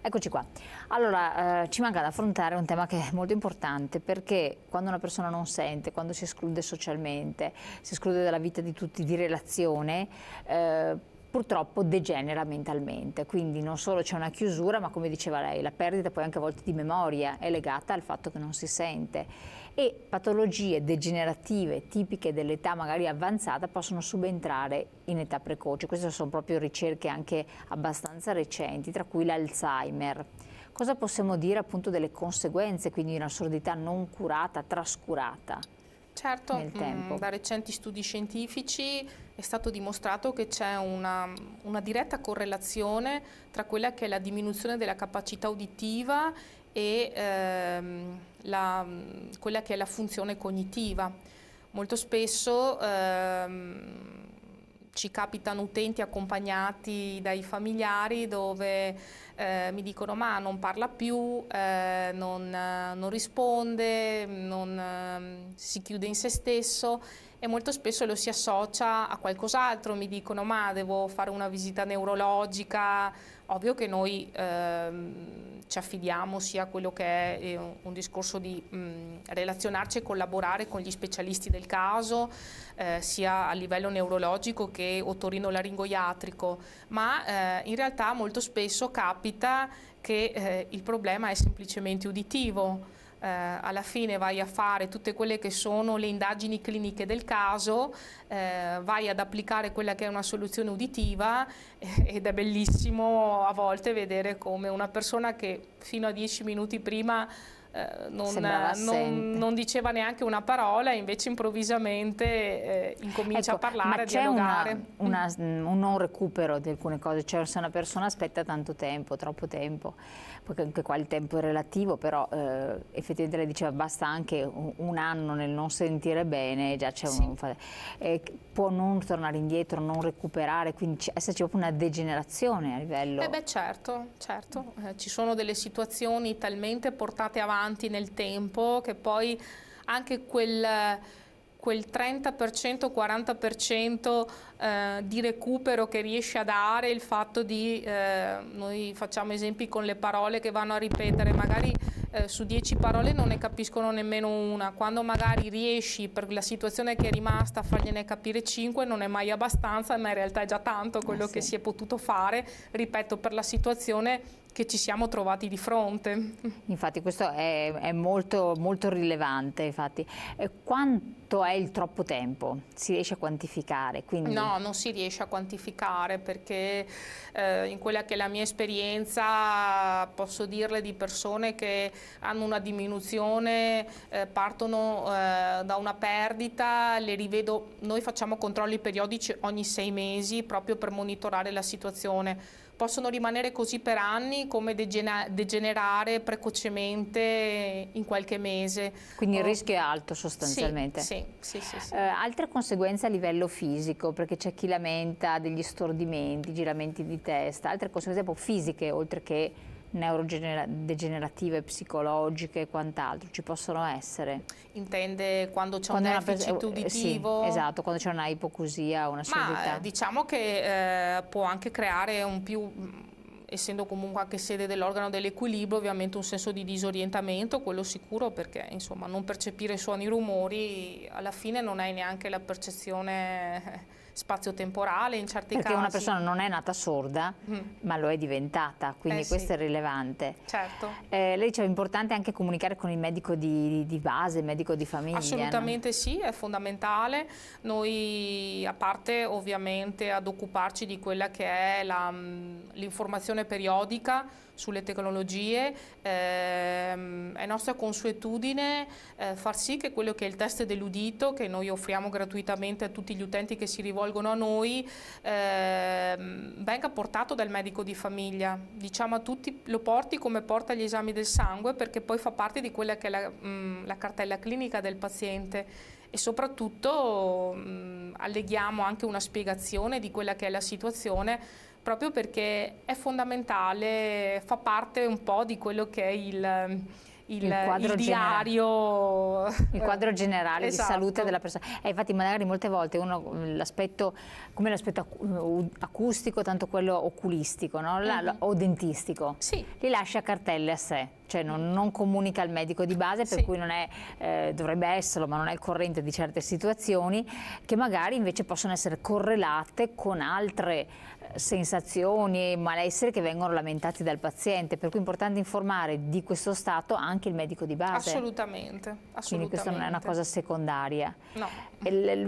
Eccoci qua. Allora, ci manca da affrontare un tema che è molto importante, perché quando una persona non sente, quando si esclude socialmente, si esclude dalla vita di tutti, di relazione, purtroppo degenera mentalmente. Quindi non solo c'è una chiusura, ma come diceva lei, la perdita poi anche a volte di memoria è legata al fatto che non si sente. E patologie degenerative tipiche dell'età magari avanzata possono subentrare in età precoce. Queste sono proprio ricerche anche abbastanza recenti, tra cui l'Alzheimer. Cosa possiamo dire appunto delle conseguenze, quindi di una sordità non curata, trascurata Certo, nel tempo? da recenti studi scientifici è stato dimostrato che c'è una diretta correlazione tra quella che è la diminuzione della capacità uditiva e quella che è la funzione cognitiva. Molto spesso ci capitano utenti accompagnati dai familiari dove mi dicono ma non parla più, non risponde, si chiude in se stesso e molto spesso lo si associa a qualcos'altro, mi dicono ma devo fare una visita neurologica. Ovvio che noi ci affidiamo sia a quello che è un discorso di relazionarci e collaborare con gli specialisti del caso, sia a livello neurologico che otorinolaringoiatrico, ma in realtà molto spesso capita che il problema è semplicemente uditivo. Alla fine vai a fare tutte quelle che sono le indagini cliniche del caso, vai ad applicare quella che è una soluzione uditiva ed è bellissimo a volte vedere come una persona che fino a 10 minuti prima non diceva neanche una parola, invece improvvisamente incomincia a parlare, a dialogare. Ma c'è un non recupero di alcune cose, cioè se una persona aspetta tanto tempo, troppo tempo, perché anche qua il tempo è relativo, però effettivamente lei diceva basta anche un anno nel non sentire bene, già c'è Sì. può non tornare indietro, non recuperare, quindi esserci proprio una degenerazione a livello... Beh, certo, certo. Ci sono delle situazioni talmente portate avanti nel tempo che poi anche quel 30%, 40% di recupero che riesce a dare, il fatto di, noi facciamo esempi con le parole che vanno a ripetere, magari su 10 parole non ne capiscono nemmeno una, quando magari riesci per la situazione che è rimasta a fargliene capire 5 non è mai abbastanza, ma in realtà è già tanto quello che si è potuto fare, ripeto, per la situazione che ci siamo trovati di fronte. Infatti questo è molto, molto rilevante, infatti. Quanto è il troppo tempo? Si riesce a quantificare? Quindi... No, non si riesce a quantificare perché in quella che è la mia esperienza posso dirle di persone che hanno una diminuzione, partono da una perdita, le rivedo, noi facciamo controlli periodici ogni 6 mesi proprio per monitorare la situazione. Possono rimanere così per anni come degenerare precocemente in qualche mese. Quindi il rischio è alto sostanzialmente. Sì. Altre conseguenze a livello fisico, perché c'è chi lamenta degli stordimenti, giramenti di testa, altre conseguenze proprio fisiche oltre che neurodegenerative, psicologiche e quant'altro ci possono essere? Intende quando c'è un deficit uditivo? Sì, esatto, quando c'è una ipoacusia, una sordità. Ma diciamo che può anche creare essendo comunque anche sede dell'organo dell'equilibrio, ovviamente un senso di disorientamento, quello sicuro, perché insomma non percepire suoni e rumori alla fine non hai neanche la percezione spazio-temporale in certi casi. Perché una persona non è nata sorda, ma lo è diventata, quindi questo è rilevante. Certo. Lei diceva è importante anche comunicare con il medico di base, il medico di famiglia. Assolutamente no? Sì, è fondamentale. Noi, a parte ovviamente ad occuparci di quella che è l'informazione periodica sulle tecnologie, è nostra consuetudine far sì che quello che è il test dell'udito, che noi offriamo gratuitamente a tutti gli utenti che si rivolgono a noi, venga portato dal medico di famiglia. Diciamo a tutti, lo porti come porta gli esami del sangue, perché poi fa parte di quella che è la cartella clinica del paziente, e soprattutto alleghiamo anche una spiegazione di quella che è la situazione, proprio perché è fondamentale, fa parte un po' di quello che è il diario. Il quadro generale Esatto. di salute della persona. Infatti magari molte volte uno l'aspetto, come l'aspetto acustico, tanto quello oculistico, no? O dentistico, Sì. li lascia a cartelle a sé, cioè non comunica al medico di base, per Sì. cui non è, dovrebbe esserlo, ma non è il corrente di certe situazioni che magari invece possono essere correlate con altre sensazioni e malessere che vengono lamentati dal paziente, per cui è importante informare di questo stato anche il medico di base. Assolutamente, assolutamente. Quindi questa non è una cosa secondaria. No.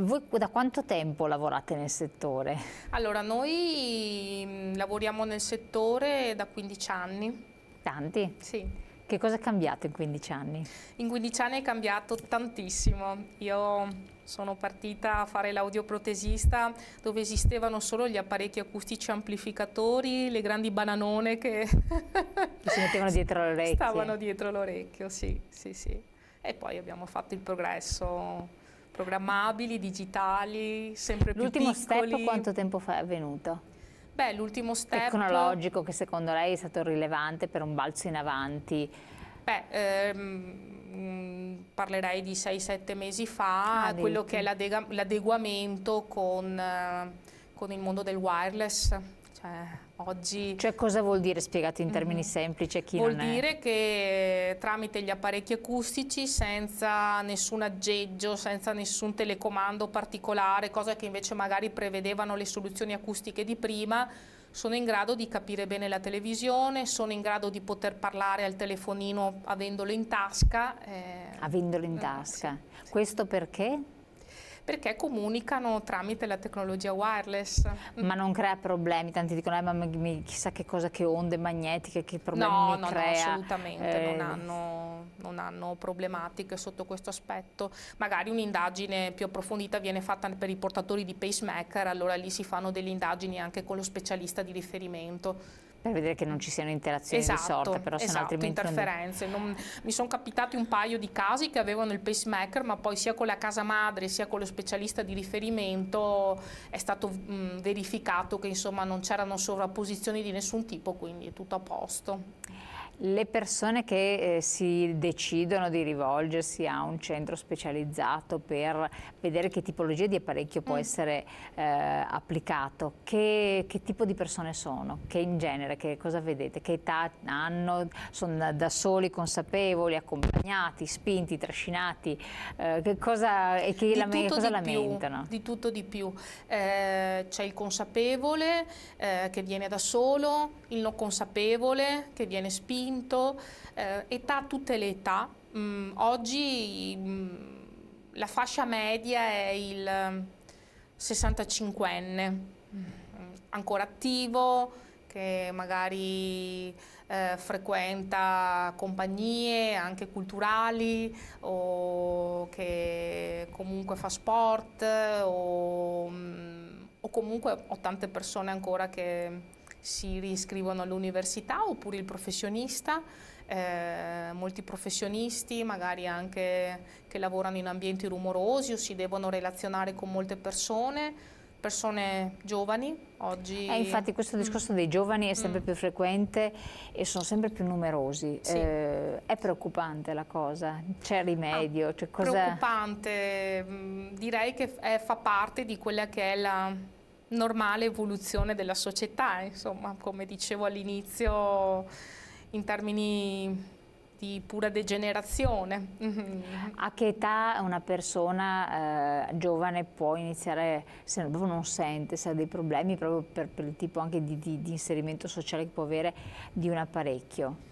Voi da quanto tempo lavorate nel settore? Allora, noi lavoriamo nel settore da 15 anni. Tanti? Sì. Che cosa è cambiato in 15 anni? In 15 anni è cambiato tantissimo. Io sono partita a fare l'audioprotesista dove esistevano solo gli apparecchi acustici amplificatori, le grandi bananone che si mettevano dietro le orecchie. Stavano dietro l'orecchio, sì, sì, sì. E poi abbiamo fatto il progresso, programmabili, digitali, sempre più piccoli. L'ultimo step quanto tempo fa è avvenuto? Beh, l'ultimo step tecnologico che secondo lei è stato rilevante per un balzo in avanti. Beh, parlerei di 6-7 mesi fa, quello che è l'adeguamento con il mondo del wireless. Oggi cosa vuol dire, spiegato in termini semplici a chi non è? Vuol dire che tramite gli apparecchi acustici, senza nessun aggeggio, senza nessun telecomando particolare, cosa che invece magari prevedevano le soluzioni acustiche di prima, sono in grado di capire bene la televisione, sono in grado di poter parlare al telefonino avendolo in tasca. Avendolo in tasca. Sì. Questo perché? Perché comunicano tramite la tecnologia wireless. Ma non crea problemi? Tanti dicono, ma chissà che cosa, che onde magnetiche, che problemi no, crea? No, assolutamente, non hanno problematiche sotto questo aspetto. Magari un'indagine più approfondita viene fatta per i portatori di pacemaker, allora lì si fanno delle indagini anche con lo specialista di riferimento. Per vedere che non ci siano interazioni di sorta, però se altrimenti interferenze. Mi sono capitati un paio di casi che avevano il pacemaker, ma poi sia con la casa madre sia con lo specialista di riferimento è stato verificato che insomma non c'erano sovrapposizioni di nessun tipo, quindi è tutto a posto. Le persone che si decidono di rivolgersi a un centro specializzato per vedere che tipologia di apparecchio può essere applicato, che tipo di persone sono? Che in genere, che cosa vedete? Che età hanno? Sono da soli, consapevoli, accompagnati, spinti, trascinati? Che cosa lamentano? Di tutto di più. C'è il consapevole che viene da solo, il non consapevole che viene spinto. Età, tutte le età. Oggi la fascia media è il 65enne, ancora attivo, che magari frequenta compagnie anche culturali o che comunque fa sport o comunque ho tante persone ancora che si riscrivono all'università oppure il professionista, molti professionisti magari anche che lavorano in ambienti rumorosi o si devono relazionare con molte persone giovani oggi. Infatti questo discorso dei giovani è sempre più frequente e sono sempre più numerosi. Sì. È preoccupante la cosa? C'è rimedio? Preoccupante, direi che fa parte di quella che è la normale evoluzione della società, insomma, come dicevo all'inizio, in termini di pura degenerazione. A che età una persona giovane può iniziare, se proprio non sente, se ha dei problemi proprio per il tipo anche di inserimento sociale che può avere di un apparecchio?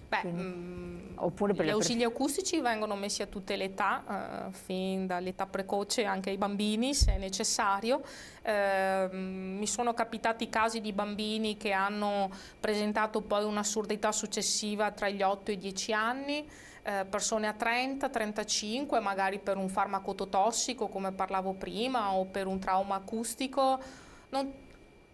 Oppure gli ausili acustici vengono messi a tutte le età, fin dall'età precoce anche ai bambini se è necessario. Mi sono capitati casi di bambini che hanno presentato poi un'assurdità successiva tra gli 8 e i 10 anni, persone a 30, 35, magari per un farmaco ototossico come parlavo prima o per un trauma acustico.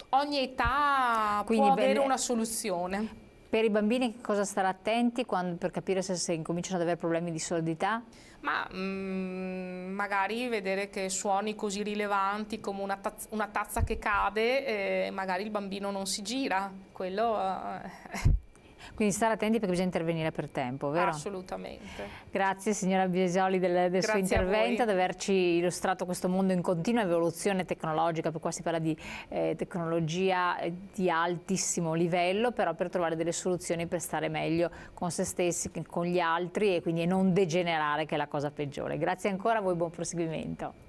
Ogni età può avere una soluzione. Per i bambini che cosa stare attenti per capire se incominciano ad avere problemi di sordità? Ma magari vedere che suoni così rilevanti come una tazza che cade, magari il bambino non si gira, quello Quindi stare attenti perché bisogna intervenire per tempo, vero? Assolutamente. Grazie signora Biasioli del suo intervento, ad averci illustrato questo mondo in continua evoluzione tecnologica, per qua si parla di tecnologia di altissimo livello, però per trovare delle soluzioni per stare meglio con se stessi, con gli altri e quindi non degenerare, che è la cosa peggiore. Grazie ancora, a voi buon proseguimento.